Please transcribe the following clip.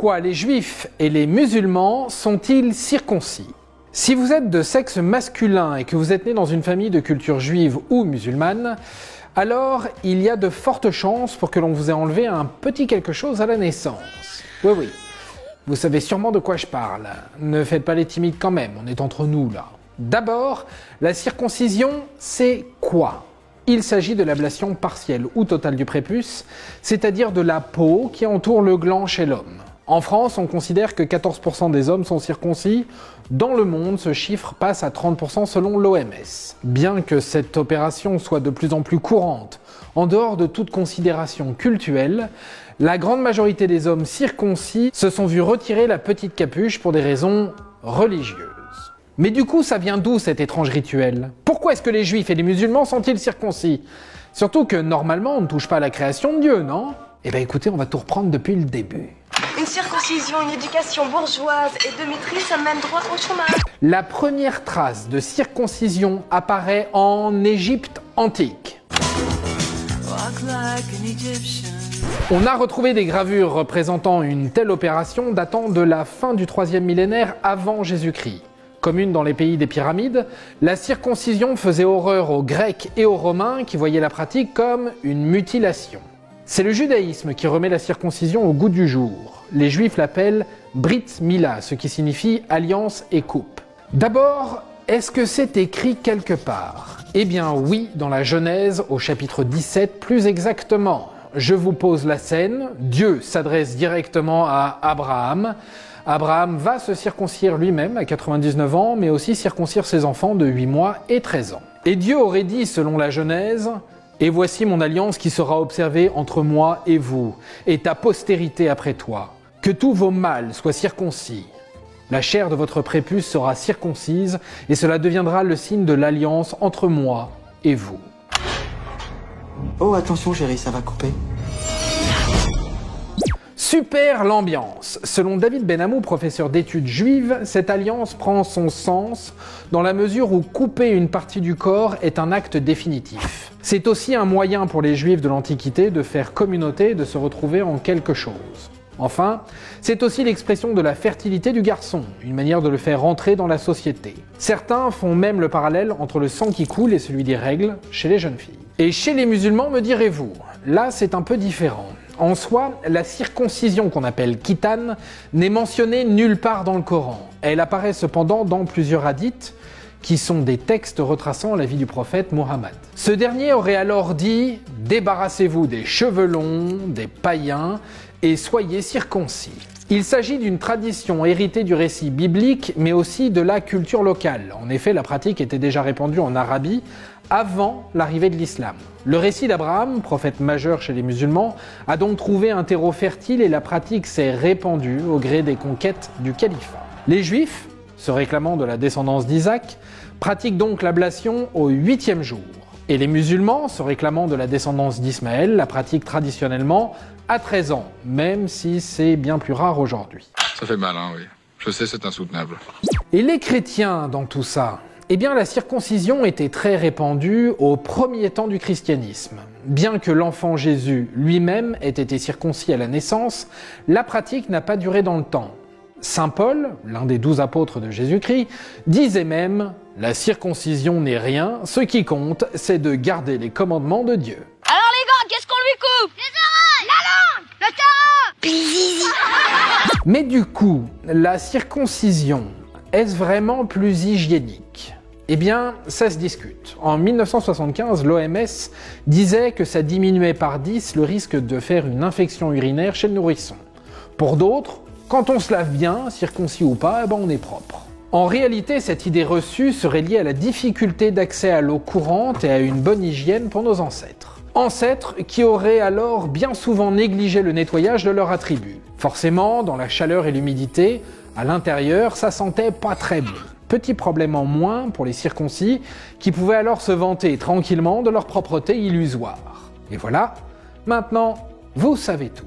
Pourquoi les juifs et les musulmans sont-ils circoncis? Si vous êtes de sexe masculin et que vous êtes né dans une famille de culture juive ou musulmane, alors il y a de fortes chances pour que l'on vous ait enlevé un petit quelque chose à la naissance. Oui, oui, vous savez sûrement de quoi je parle. Ne faites pas les timides quand même, on est entre nous là. D'abord, la circoncision, c'est quoi? Il s'agit de l'ablation partielle ou totale du prépuce, c'est-à-dire de la peau qui entoure le gland chez l'homme. En France, on considère que 14% des hommes sont circoncis. Dans le monde, ce chiffre passe à 30% selon l'OMS. Bien que cette opération soit de plus en plus courante, en dehors de toute considération cultuelle, la grande majorité des hommes circoncis se sont vus retirer la petite capuche pour des raisons religieuses. Mais du coup, ça vient d'où cet étrange rituel? Pourquoi est-ce que les juifs et les musulmans sont-ils circoncis? Surtout que normalement, on ne touche pas à la création de Dieu, non? Eh bien écoutez, on va tout reprendre depuis le début. Une circoncision, une éducation bourgeoise et de maîtrise, ça mène droit au chômage. La première trace de circoncision apparaît en Égypte antique. On a retrouvé des gravures représentant une telle opération datant de la fin du 3e millénaire avant Jésus-Christ. Commune dans les pays des pyramides, la circoncision faisait horreur aux Grecs et aux Romains qui voyaient la pratique comme une mutilation. C'est le judaïsme qui remet la circoncision au goût du jour. Les juifs l'appellent Brit Mila, ce qui signifie alliance et coupe. D'abord, est-ce que c'est écrit quelque part? Eh bien oui, dans la Genèse, au chapitre 17 plus exactement. Je vous pose la scène, Dieu s'adresse directement à Abraham. Abraham va se circoncire lui-même à 99 ans, mais aussi circoncire ses enfants de 8 mois et 13 ans. Et Dieu aurait dit, selon la Genèse, « Et voici mon alliance qui sera observée entre moi et vous, et ta postérité après toi. Que tous vos mâles soient circoncis. La chair de votre prépuce sera circoncise, et cela deviendra le signe de l'alliance entre moi et vous. » Oh, attention chérie, ça va couper. Super l'ambiance. Selon David Benamou, professeur d'études juives, cette alliance prend son sens dans la mesure où couper une partie du corps est un acte définitif. C'est aussi un moyen pour les juifs de l'Antiquité de faire communauté et de se retrouver en quelque chose. Enfin, c'est aussi l'expression de la fertilité du garçon, une manière de le faire rentrer dans la société. Certains font même le parallèle entre le sang qui coule et celui des règles chez les jeunes filles. Et chez les musulmans, me direz-vous, là c'est un peu différent. En soi, la circoncision qu'on appelle khitan n'est mentionnée nulle part dans le Coran. Elle apparaît cependant dans plusieurs hadiths, qui sont des textes retraçant la vie du prophète Mohammed. Ce dernier aurait alors dit « Débarrassez-vous des cheveux longs, des païens, et soyez circoncis ». Il s'agit d'une tradition héritée du récit biblique, mais aussi de la culture locale. En effet, la pratique était déjà répandue en Arabie avant l'arrivée de l'islam. Le récit d'Abraham, prophète majeur chez les musulmans, a donc trouvé un terreau fertile et la pratique s'est répandue au gré des conquêtes du califat. Les juifs, se réclamant de la descendance d'Isaac, pratiquent donc l'ablation au 8e jour. Et les musulmans, se réclamant de la descendance d'Ismaël, la pratiquent traditionnellement à 13 ans, même si c'est bien plus rare aujourd'hui. Ça fait mal, hein, oui. Je sais, c'est insoutenable. Et les chrétiens dans tout ça? Eh bien, la circoncision était très répandue au premier temps du christianisme. Bien que l'enfant Jésus lui-même ait été circoncis à la naissance, la pratique n'a pas duré dans le temps. Saint Paul, l'un des 12 apôtres de Jésus-Christ, disait même « La circoncision n'est rien, ce qui compte, c'est de garder les commandements de Dieu. » Alors les gars, qu'est-ce qu'on lui coupe? Les oreilles, la langue, le terrain. Mais du coup, la circoncision, est-ce vraiment plus hygiénique? Eh bien, ça se discute. En 1975, l'OMS disait que ça diminuait par 10 le risque de faire une infection urinaire chez le nourrisson. Pour d'autres, quand on se lave bien, circoncis ou pas, on est propre. En réalité, cette idée reçue serait liée à la difficulté d'accès à l'eau courante et à une bonne hygiène pour nos ancêtres. Ancêtres qui auraient alors bien souvent négligé le nettoyage de leurs attributs. Forcément, dans la chaleur et l'humidité, à l'intérieur, ça sentait pas très bon. Petit problème en moins pour les circoncis qui pouvaient alors se vanter tranquillement de leur propreté illusoire. Et voilà, maintenant, vous savez tout.